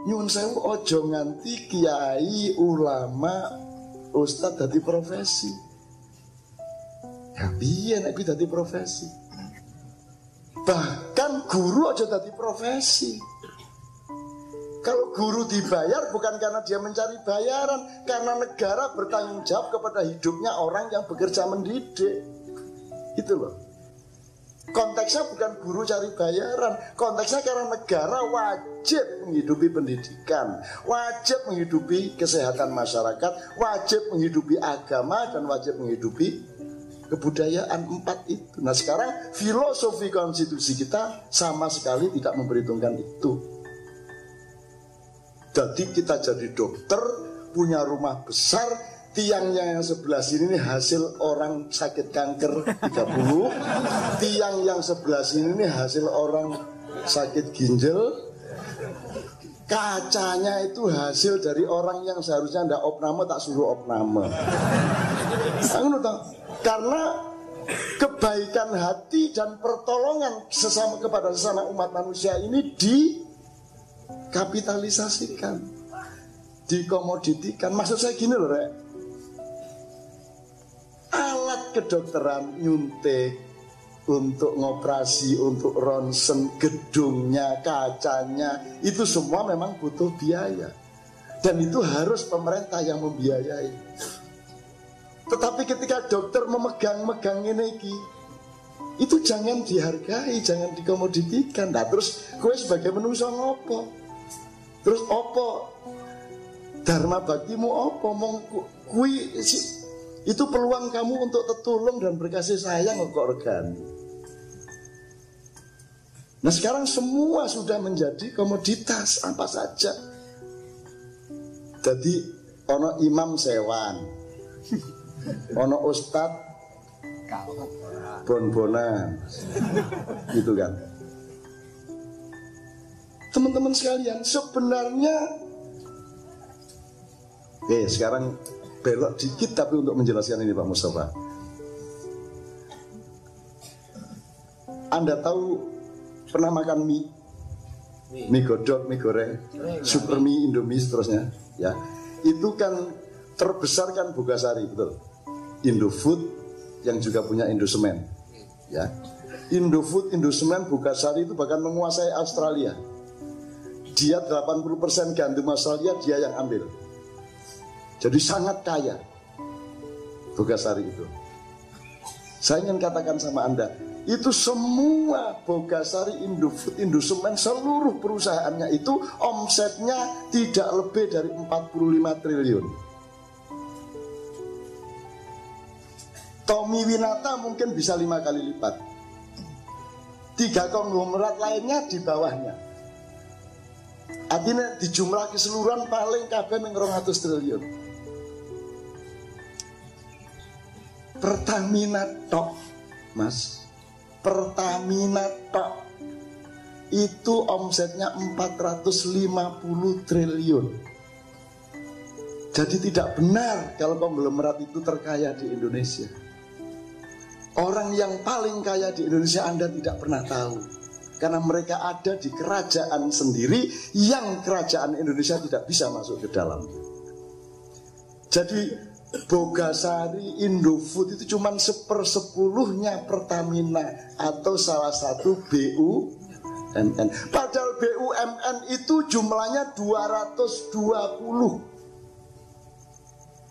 nyuwun sewu aja nganti kiai, ulama, ustadz dadi profesi. Ya piye nek kuwi dadi profesi? Bahkan guru aja dadi profesi. Kalau guru dibayar bukan karena dia mencari bayaran, karena negara bertanggung jawab kepada hidupnya orang yang bekerja mendidik. Itu loh. Konteksnya bukan guru cari bayaran, konteksnya karena negara wajib menghidupi pendidikan, wajib menghidupi kesehatan masyarakat, wajib menghidupi agama, dan wajib menghidupi kebudayaan. 4 itu. Nah sekarang filosofi konstitusi kita sama sekali tidak memperhitungkan itu. Jadi kita jadi dokter, punya rumah besar, tiangnya yang sebelah sini ini hasil orang sakit kanker 30, tiang yang sebelah sini ini hasil orang sakit ginjal, kacanya itu hasil dari orang yang seharusnya ndak opname tak suruh opname. Karena kebaikan hati dan pertolongan sesama kepada sesama umat manusia ini dikapitalisasikan, dikomoditikan. Maksud saya gini loh, Rek. Alat kedokteran nyuntik, untuk ngoperasi, untuk ronsen, gedungnya, kacanya, itu semua memang butuh biaya. Dan itu harus pemerintah yang membiayai. Tetapi ketika dokter memegang ini, itu jangan dihargai, jangan dikomoditikan. Nah terus kowe sebagai manusia ngopo? Terus opo dharma baktimu opo? Kui itu peluang kamu untuk tertolong dan berkasih sayang kok organik. Nah sekarang semua sudah menjadi komoditas apa saja. Jadi ono imam sewan, ono ustad bon-bonan, gitu kan. Teman-teman sekalian, sebenarnya sekarang belok dikit tapi untuk menjelaskan ini Pak Mustafa. Anda tahu pernah makan mie godok, mie goreng, super mie, indomie seterusnya, ya. Itu kan terbesar kan Bogasari, betul. Indofood yang juga punya Indosemen, ya. Indofood, Indosemen, Bogasari itu bahkan menguasai Australia. Dia 80% gandum Australia dia yang ambil. Jadi sangat kaya Bogasari itu. Saya ingin katakan sama Anda, itu semua Bogasari, Indofood, Indosemen, seluruh perusahaannya itu omsetnya tidak lebih dari 45 triliun. Tommy Winata mungkin bisa 5 kali lipat. 3 konglomerat lainnya di bawahnya. Artinya di jumlah keseluruhan paling kabeh 200 triliun. Pertamina tok, Mas. Pertamina tok itu omsetnya 450 triliun. Jadi tidak benar kalau konglomerat itu terkaya di Indonesia. Orang yang paling kaya di Indonesia Anda tidak pernah tahu, karena mereka ada di kerajaan sendiri yang kerajaan Indonesia tidak bisa masuk ke dalam. Jadi Bogasari, Indofood itu cuma 1/10-nya Pertamina atau salah satu BUMN. Padahal BUMN itu jumlahnya 220.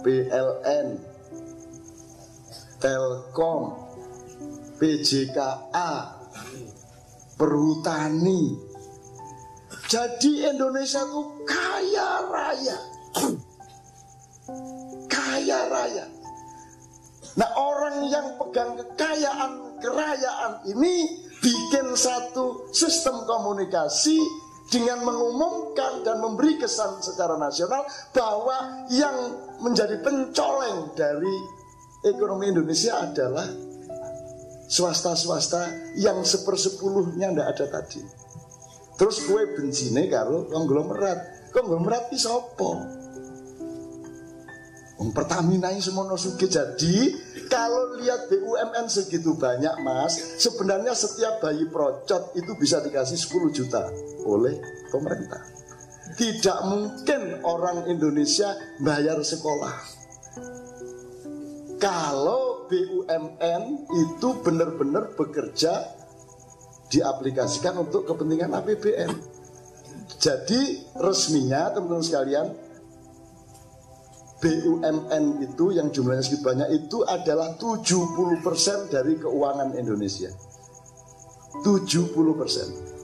PLN, Telkom, PJKA, Perhutani. Jadi Indonesia itu kaya raya. Kaya raya. Nah orang yang pegang kerajaan ini bikin satu sistem komunikasi dengan mengumumkan dan memberi kesan secara nasional bahwa yang menjadi pencoleng dari ekonomi Indonesia adalah swasta-swasta yang 1/10-nya ndak ada tadi. Terus gue bencine karo konglomerat. Konglomerat iki sapa? Pertamina ini semono sugih. Jadi kalau lihat BUMN segitu banyak Mas, sebenarnya setiap bayi procot itu bisa dikasih 10 juta oleh pemerintah. Tidak mungkin orang Indonesia bayar sekolah kalau BUMN itu benar-benar bekerja diaplikasikan untuk kepentingan APBN. Jadi resminya teman-teman sekalian, BUMN itu yang jumlahnya segitu banyak itu adalah 70% dari keuangan Indonesia. 70%.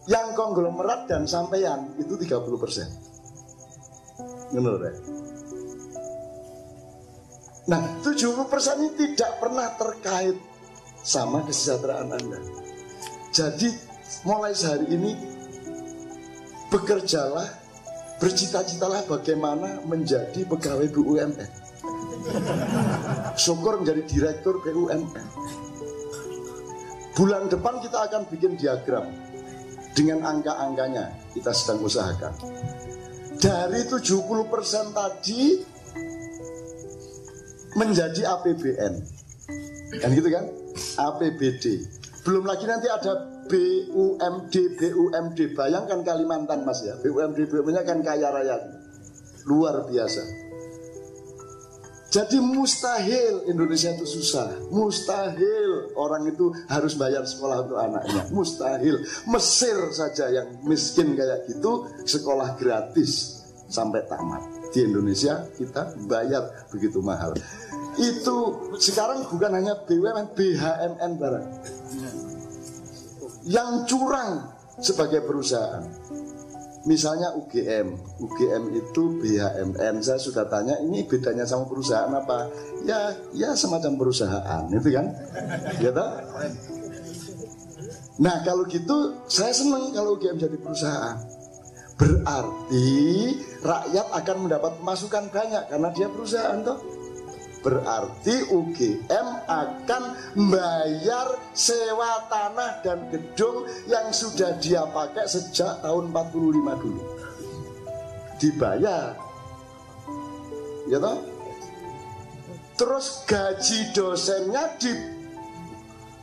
Yang konglomerat dan sampeyan itu 30%. Menurut saya. Nah, 70% ini tidak pernah terkait sama kesejahteraan Anda. Jadi mulai sehari ini bekerjalah, bercita-citalah bagaimana menjadi pegawai BUMN. Syukur menjadi direktur BUMN. Bulan depan kita akan bikin diagram dengan angka-angkanya, kita sedang usahakan. Dari 70% tadi menjadi APBN, kan gitu kan? APBD. Belum lagi nanti ada BUMD. Bayangkan Kalimantan Mas ya, BUMD-nya kan kaya raya, luar biasa. Jadi mustahil Indonesia itu susah, mustahil orang itu harus bayar sekolah untuk anaknya, mustahil. Mesir saja yang miskin kayak gitu sekolah gratis sampai tamat. Di Indonesia kita bayar begitu mahal. Itu sekarang bukan hanya BUMN, BHMN barang yang curang sebagai perusahaan. Misalnya UGM itu BHMN. Saya sudah tanya, ini bedanya sama perusahaan apa? Ya semacam perusahaan, itu kan? Ya toh? Nah kalau gitu saya senang kalau UGM jadi perusahaan. Berarti rakyat akan mendapat pemasukan banyak karena dia perusahaan toh. Berarti UGM akan membayar sewa tanah dan gedung yang sudah dia pakai sejak tahun 45 dulu. Dibayar. Ya toh? Terus gaji dosennya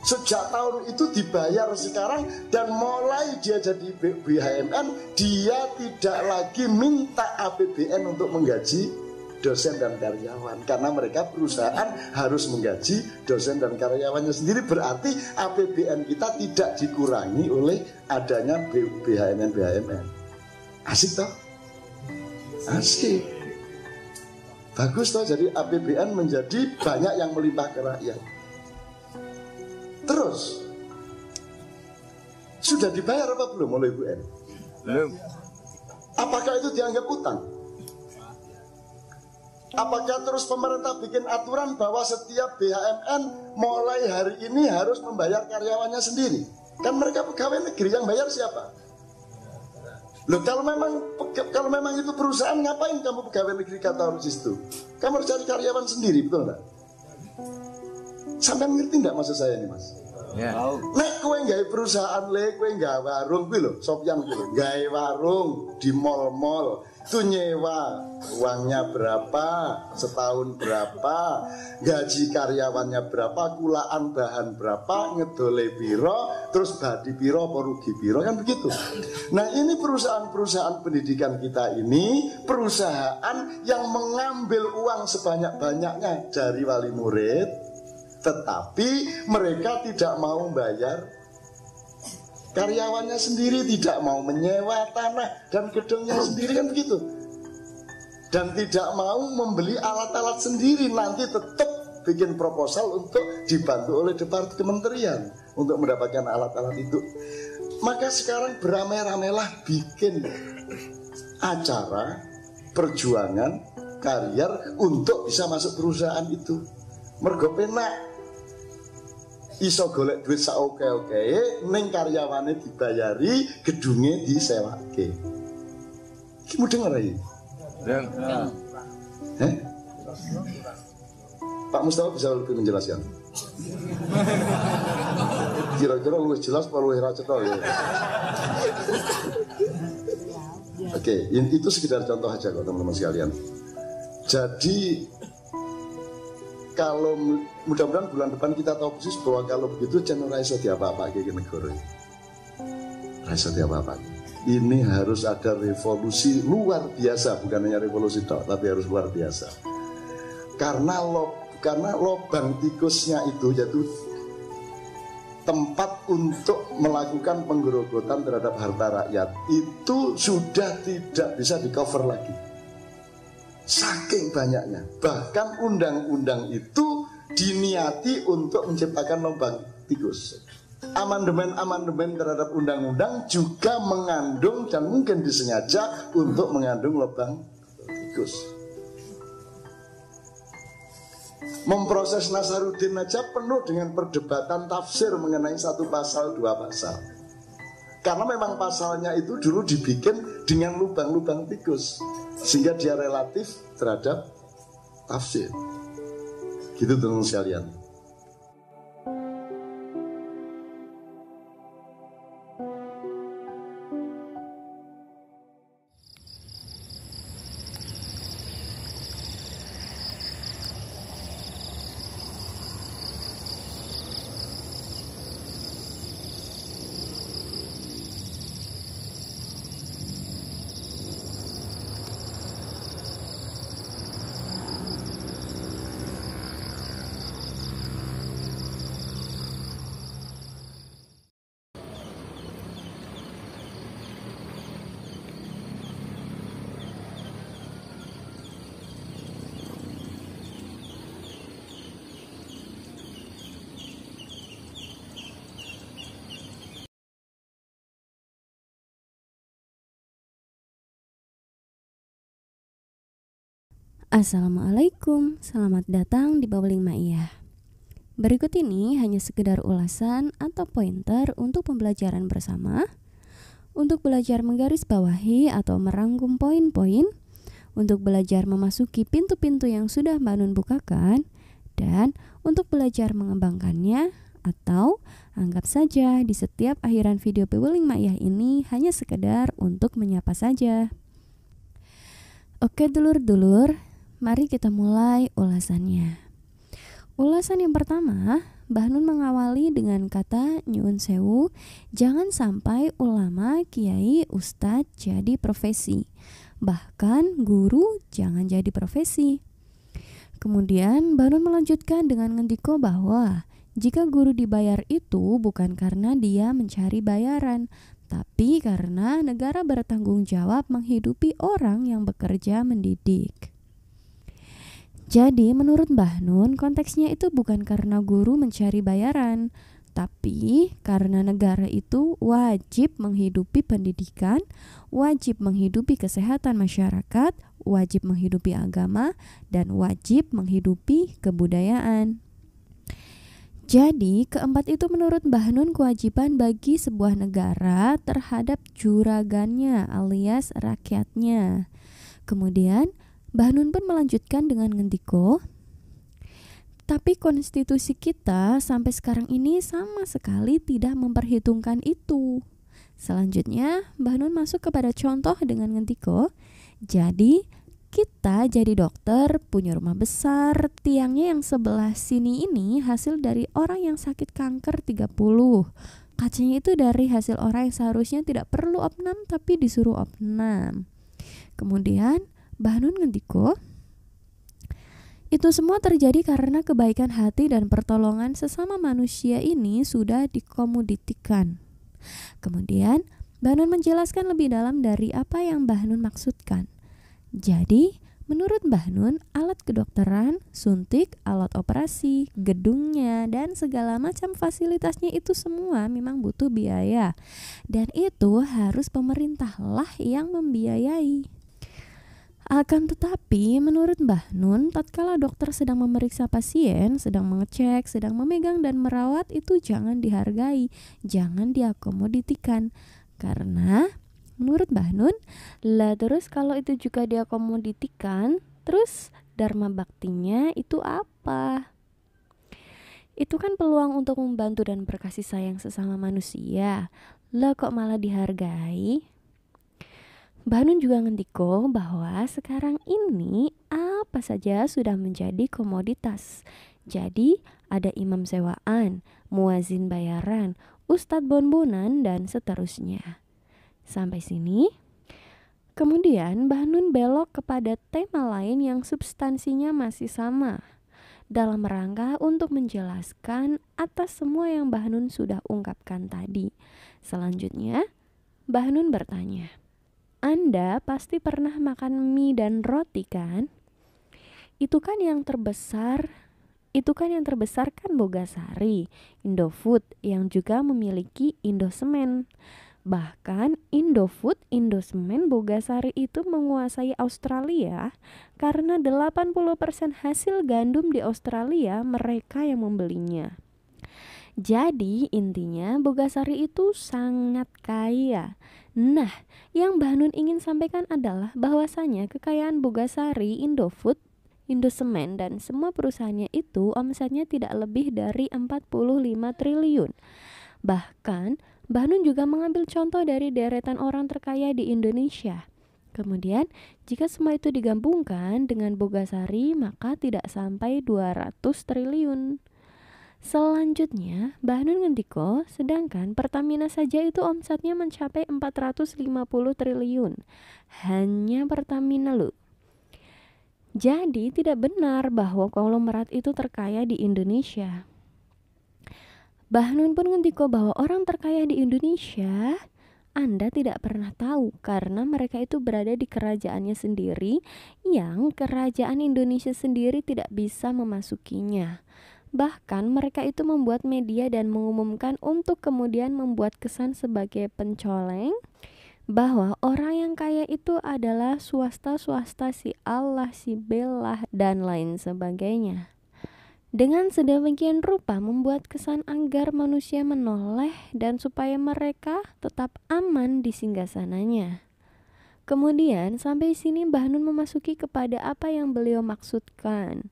sejak tahun itu dibayar sekarang, dan mulai dia jadi BHMN dia tidak lagi minta APBN untuk menggaji dosen dan karyawan, karena mereka perusahaan harus menggaji dosen dan karyawannya sendiri. Berarti APBN kita tidak dikurangi oleh adanya BHMN. Asik toh? Asik. Bagus toh, jadi APBN menjadi banyak yang melimpah ke rakyat. Terus sudah dibayar apa belum oleh UN? Belum. Apakah itu dianggap utang? Apakah terus pemerintah bikin aturan bahwa setiap BHMN mulai hari ini harus membayar karyawannya sendiri? Kan mereka pegawai negeri, yang bayar siapa? Loh, kalau memang itu perusahaan, ngapain kamu pegawai negeri kata harus itu? Kamu harus cari karyawan sendiri, betul nggak? Sampai ngerti nggak maksud saya ini, Mas? Ya. Nek kowe nggawe perusahaan, kowe nggawe warung kuwi lho, Sopyan kuwi lho, nggawe warung di mall-mall, itu nyewa uangnya berapa, setahun berapa, gaji karyawannya berapa, kulaan bahan berapa, ngedole piro, terus badi piro, apa rugi piro, kan begitu. Nah ini perusahaan-perusahaan pendidikan kita ini perusahaan yang mengambil uang sebanyak-banyaknya dari wali murid, tetapi mereka tidak mau bayar karyawannya sendiri, tidak mau menyewa tanah dan gedungnya sendiri, kan begitu. Dan tidak mau membeli alat-alat sendiri, nanti tetap bikin proposal untuk dibantu oleh departemen kementerian untuk mendapatkan alat-alat itu. Maka sekarang beramai-ramailah bikin acara perjuangan karier untuk bisa masuk perusahaan itu. Mergo penak iso golek duit saoke-oke, ning karyawane dibayari, gedunge disewake. Iki mudeng ora iki? Pak Mustafa bisa lebih menjelaskan. Kira-kira lebih jelas apa lebih racetol ya? Oke, itu sekedar contoh aja kok teman-teman sekalian. Jadi kalau mudah-mudahan bulan depan kita tahu persis bahwa kalau begitu channel raiso diapa-apa ke negara. Raiso diapa-apa. Ini harus ada revolusi luar biasa, bukan hanya revolusi toh, tapi harus luar biasa. Karena lubang tikusnya itu yaitu tempat untuk melakukan penggerogotan terhadap harta rakyat, itu sudah tidak bisa di cover lagi. Saking banyaknya. Bahkan undang-undang itu diniati untuk menciptakan lubang tikus. Amandemen-amandemen terhadap undang-undang juga mengandung dan mungkin disengaja untuk mengandung lubang tikus. Memproses Nasaruddin aja penuh dengan perdebatan tafsir mengenai satu pasal, dua pasal. Karena memang pasalnya itu dulu dibikin dengan lubang-lubang tikus, sehingga dia relatif terhadap tafsir. Gitu teman-teman sekalian. Assalamualaikum, selamat datang di Babbling Ma'iyah. Berikut ini hanya sekedar ulasan atau pointer untuk pembelajaran bersama, untuk belajar menggarisbawahi atau merangkum poin-poin, untuk belajar memasuki pintu-pintu yang sudah Mbak Nun bukakan, dan untuk belajar mengembangkannya, atau anggap saja di setiap akhiran video Babbling Ma'iyah ini hanya sekedar untuk menyapa saja. Oke dulur-dulur, mari kita mulai ulasannya. Ulasan yang pertama, Mbah Nun mengawali dengan kata nyuwun sewu, jangan sampai ulama, kiai, ustadz jadi profesi. Bahkan guru jangan jadi profesi. Kemudian Mbah Nun melanjutkan dengan ngendiko bahwa jika guru dibayar itu bukan karena dia mencari bayaran, tapi karena negara bertanggung jawab menghidupi orang yang bekerja mendidik. Jadi menurut Mbah Nun konteksnya itu bukan karena guru mencari bayaran, tapi karena negara itu wajib menghidupi pendidikan, wajib menghidupi kesehatan masyarakat, wajib menghidupi agama, dan wajib menghidupi kebudayaan. Jadi keempat itu menurut Mbah Nun kewajiban bagi sebuah negara terhadap juragannya alias rakyatnya. Kemudian Mbah Nun pun melanjutkan dengan ngendiko, tapi konstitusi kita sampai sekarang ini sama sekali tidak memperhitungkan itu. Selanjutnya Mbah Nun masuk kepada contoh dengan ngendiko, jadi kita jadi dokter, punya rumah besar, tiangnya yang sebelah sini ini hasil dari orang yang sakit kanker 30. Kacanya itu dari hasil orang yang seharusnya tidak perlu opnam tapi disuruh opnam. Kemudian Mbah Nun ngendiko, itu semua terjadi karena kebaikan hati dan pertolongan sesama manusia ini sudah dikomoditikan. Kemudian Mbah Nun menjelaskan lebih dalam dari apa yang Mbah Nun maksudkan. Jadi, menurut Mbah Nun, alat kedokteran, suntik, alat operasi, gedungnya, dan segala macam fasilitasnya itu semua memang butuh biaya. Dan itu harus pemerintahlah yang membiayai. Akan tetapi, menurut Mbah Nun, tatkala dokter sedang memeriksa pasien, sedang mengecek, sedang memegang dan merawat, itu jangan dihargai, jangan diakomoditikan. Karena menurut Mbah Nun, lah terus kalau itu juga diakomoditikan, terus dharma baktinya itu apa? Itu kan peluang untuk membantu dan berkasih sayang sesama manusia. Lah kok malah dihargai? Mbah Nun juga ngendiko bahwa sekarang ini apa saja sudah menjadi komoditas. Jadi ada imam sewaan, muazin bayaran, ustadz bonbonan, dan seterusnya. Sampai sini. Kemudian Bahnun belok kepada tema lain yang substansinya masih sama, dalam rangka untuk menjelaskan atas semua yang Bahnun sudah ungkapkan tadi. Selanjutnya, Bahnun bertanya, Anda pasti pernah makan mie dan roti kan? Itu kan yang terbesar kan Bogasari, Indofood yang juga memiliki Indosemen. Bahkan Indofood, Indosemen, Bogasari itu menguasai Australia karena 80% hasil gandum di Australia mereka yang membelinya. Jadi intinya Bogasari itu sangat kaya. Nah, yang Bahnun ingin sampaikan adalah bahwasanya kekayaan Bogasari, Indofood, Indosemen dan semua perusahaannya itu omsetnya tidak lebih dari 45 triliun. Bahkan Bahnun juga mengambil contoh dari deretan orang terkaya di Indonesia. Kemudian, jika semua itu digabungkan dengan Bogasari, maka tidak sampai 200 triliun. Selanjutnya, Bahnun ngendiko, sedangkan Pertamina saja itu omsetnya mencapai 450 triliun. Hanya Pertamina loh. Jadi, tidak benar bahwa konglomerat itu terkaya di Indonesia. Bahnun pun ngendiko bahwa orang terkaya di Indonesia Anda tidak pernah tahu karena mereka itu berada di kerajaannya sendiri yang kerajaan Indonesia sendiri tidak bisa memasukinya. Bahkan mereka itu membuat media dan mengumumkan untuk kemudian membuat kesan sebagai pencoleng bahwa orang yang kaya itu adalah swasta-swasta si Allah, si Bella, dan lain sebagainya. Dengan sedemikian rupa membuat kesan agar manusia menoleh dan supaya mereka tetap aman di singgasananya. Kemudian sampai sini Bahnun memasuki kepada apa yang beliau maksudkan.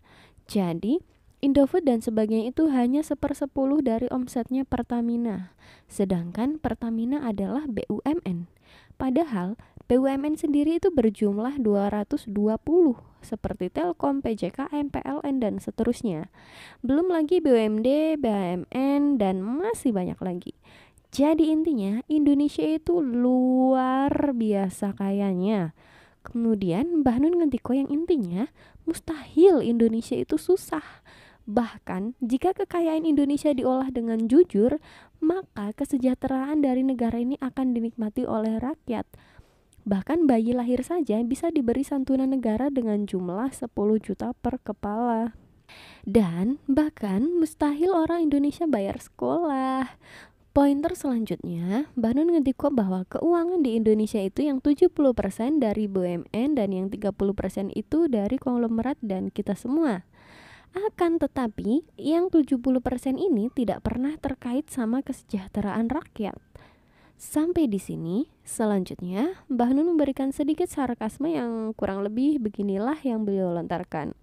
Jadi Indofood dan sebagainya itu hanya 1/10 dari omsetnya Pertamina. Sedangkan Pertamina adalah BUMN. Padahal BUMN sendiri itu berjumlah 220 seperti Telkom, PJKM, PLN dan seterusnya. Belum lagi BUMD, BUMN dan masih banyak lagi. Jadi intinya Indonesia itu luar biasa kayanya. Kemudian Bahnun ngendiko yang intinya mustahil Indonesia itu susah. Bahkan jika kekayaan Indonesia diolah dengan jujur, maka kesejahteraan dari negara ini akan dinikmati oleh rakyat. Bahkan bayi lahir saja bisa diberi santunan negara dengan jumlah 10 juta per kepala. Dan bahkan mustahil orang Indonesia bayar sekolah. Pointer selanjutnya, Bahnun ngendiko bahwa keuangan di Indonesia itu yang 70% dari BUMN dan yang 30% itu dari konglomerat dan kita semua. Akan tetapi, yang 70% ini tidak pernah terkait sama kesejahteraan rakyat. Sampai di sini, selanjutnya Bahnun memberikan sedikit sarkasme yang kurang lebih beginilah yang beliau lontarkan.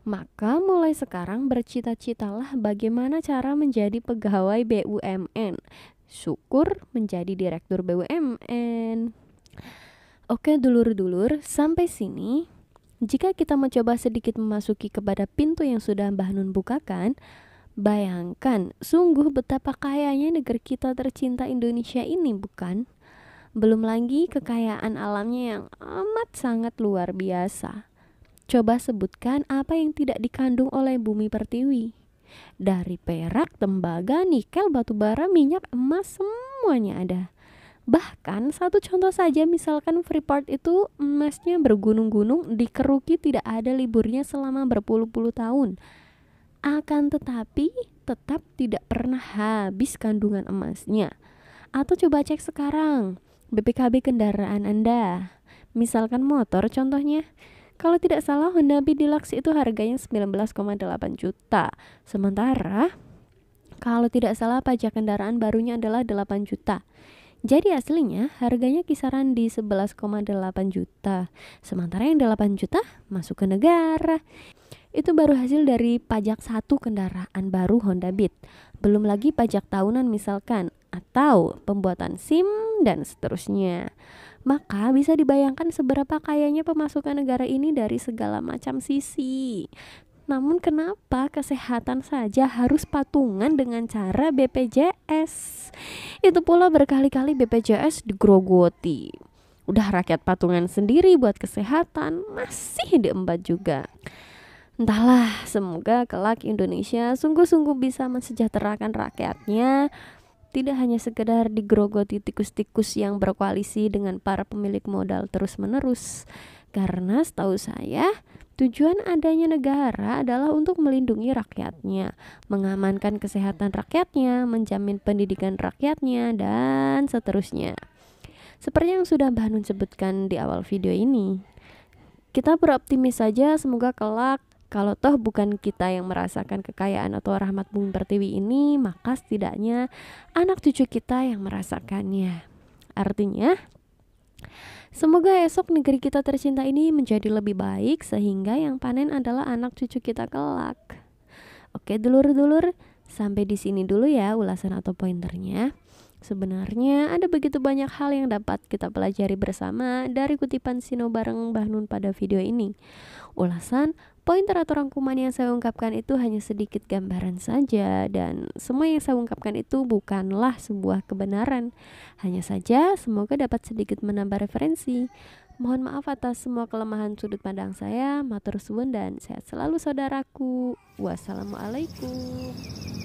Maka mulai sekarang bercita-citalah bagaimana cara menjadi pegawai BUMN. Syukur menjadi direktur BUMN. Oke dulur-dulur, sampai sini jika kita mencoba sedikit memasuki kepada pintu yang sudah Bahnun bukakan, bayangkan sungguh betapa kayanya negeri kita tercinta Indonesia ini, bukan? Belum lagi kekayaan alamnya yang amat sangat luar biasa. Coba sebutkan apa yang tidak dikandung oleh bumi pertiwi. Dari perak, tembaga, nikel, batu bara, minyak, emas, semuanya ada. Bahkan satu contoh saja, misalkan Freeport itu emasnya bergunung-gunung, dikeruki tidak ada liburnya selama berpuluh-puluh tahun. Akan tetapi tetap tidak pernah habis kandungan emasnya. Atau coba cek sekarang BPKB kendaraan Anda. Misalkan motor contohnya. Kalau tidak salah Honda Beat Deluxe itu harganya 19,8 juta. Sementara kalau tidak salah pajak kendaraan barunya adalah 8 juta. Jadi aslinya harganya kisaran di 11,8 juta. Sementara yang 8 juta masuk ke negara. Itu baru hasil dari pajak satu kendaraan baru Honda Beat. Belum lagi pajak tahunan misalkan, atau pembuatan SIM dan seterusnya. Maka bisa dibayangkan seberapa kayanya pemasukan negara ini dari segala macam sisi. Namun kenapa kesehatan saja harus patungan dengan cara BPJS? Itu pula berkali-kali BPJS digrogoti. Udah rakyat patungan sendiri buat kesehatan, masih diembat juga. Entahlah, semoga kelak Indonesia sungguh-sungguh bisa mensejahterakan rakyatnya, tidak hanya sekedar digrogoti tikus-tikus yang berkoalisi dengan para pemilik modal terus-menerus. Karena setahu saya, tujuan adanya negara adalah untuk melindungi rakyatnya, mengamankan kesehatan rakyatnya, menjamin pendidikan rakyatnya, dan seterusnya. Seperti yang sudah Mbah Nun sebutkan di awal video ini, kita beroptimis saja semoga kelak kalau toh bukan kita yang merasakan kekayaan atau rahmat bumi pertiwi ini, maka setidaknya anak cucu kita yang merasakannya. Artinya, semoga esok negeri kita tercinta ini menjadi lebih baik sehingga yang panen adalah anak cucu kita kelak. Oke dulur-dulur, sampai di sini dulu ya ulasan atau pointernya. Sebenarnya ada begitu banyak hal yang dapat kita pelajari bersama dari kutipan Sino bareng Mbah Nun pada video ini. Ulasan, pointer atau rangkuman yang saya ungkapkan itu hanya sedikit gambaran saja, dan semua yang saya ungkapkan itu bukanlah sebuah kebenaran. Hanya saja semoga dapat sedikit menambah referensi. Mohon maaf atas semua kelemahan sudut pandang saya. Matur suwun dan sehat selalu saudaraku. Wassalamualaikum.